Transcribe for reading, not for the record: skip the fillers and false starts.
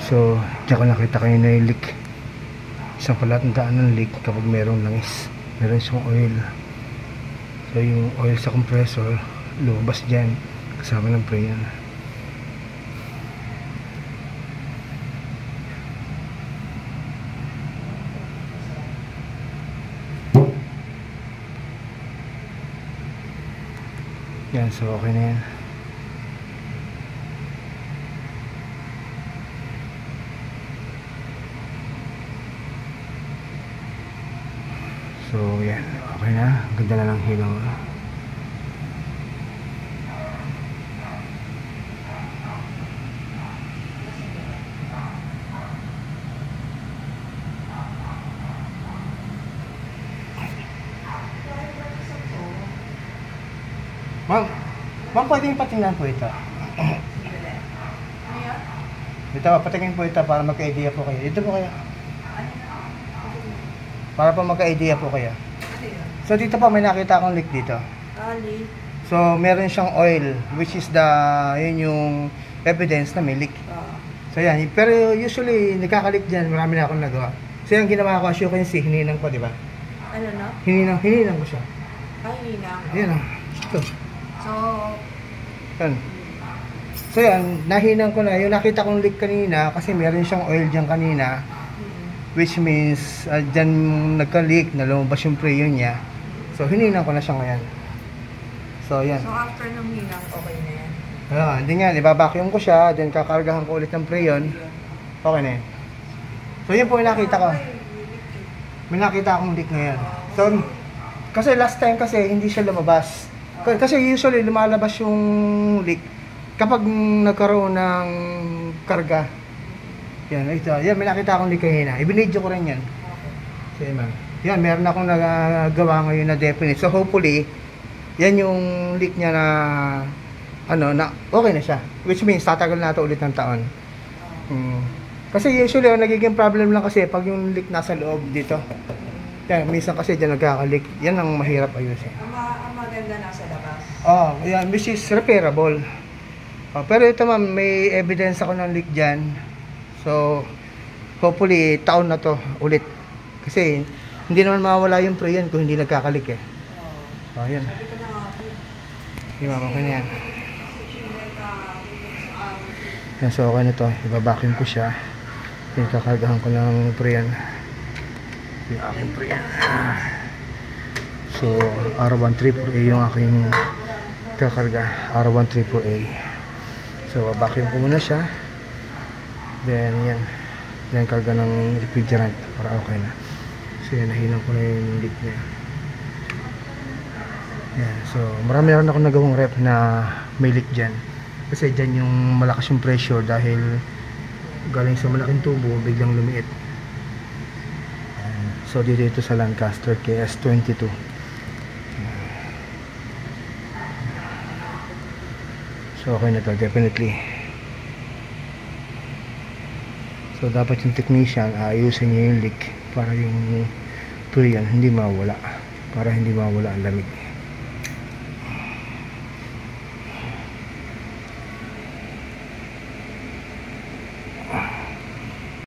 So diyan ko nakita kayo na yung leak. Isang palatandaan ng leak kapag merong langis, meron siyang oil. So yung oil sa compressor lumabas dyan kasama ng preyon. Yan, so okay na yan. So yan, okay na. Ganda na ng hinaw. Ma'am, pwedeng patingnan po ito. Ito, patingin po ito para magka-idea po kayo. Ito po kayo. Para po magka-idea po kayo. So dito po may nakita akong leak dito. So meron siyang oil, which is yun yung evidence na may leak. So yan, pero usually nagkaka-leak dyan, marami na akong nagawa. So yung ginawa ko, as you can see, hininang ko, di ba? Ano no? Hininang ko siya. Hininang. Ayan o. Ito. So, Yan. So yan, nahinang ko na. Yung nakita kong leak kanina, kasi meron siyang oil dyan kanina, which means, dyan nagka-leak, na lumabas yung preyon niya. So, hininang ko na siya ngayon. So, yan. So, after ng hinang, okay na yan? Hindi nga, ibabacuum ko siya, then kakargahan ko ulit ng preyon. Okay na yan. So, yun po yung nakita ko. May nakita akong leak ngayon. So, kasi last time kasi, hindi siya lumabas. Kasi usually lumalabas yung leak kapag nagkaroon ng karga. Yan, ito. Yan, may nakita akong leak kanina. I-video ko rin yan. So, yan, meron akong nagawa ngayon na definite. So, hopefully, yan yung leak niya na okay na siya. Which means, tatagal na ito ulit ng taon. Kasi usually, nagiging problem lang kasi pag yung leak nasa loob dito. Yan, minsan kasi dyan nagkaka-leak. Yan ang mahirap ayusin. Ang maganda nasa labas. Yan, which is repairable. Pero ito ma'am, may evidence ako ng leak dyan. So, hopefully, taon na to ulit. Kasi, hindi naman mawawala yung preyon kung hindi nagkaka-leak eh. Yan. Hindi ma'am, okay na yan. Yan, so okay na to. Ibabacuum ko siya. Kakargahan ko ng preyon. Yung aking preyon. So, R134A yung aking kakarga. R134A. So, vacuum ko muna siya. Then, yan. Then, karga ng refrigerant para okay na. So, yan. Nahinang ko na yung leak niya. Yan. So, marami na rin ako nagawang rep na may leak dyan. Kasi dyan yung malakas yung pressure dahil galing sa malaking tubo, biglang lumiit. So, dito ito sa Lancaster KS22. So, okay na to, definitely. So, dapat yung technician, ayusin niya yung leak para yung preyon hindi mawala. Para hindi mawala ang lamig.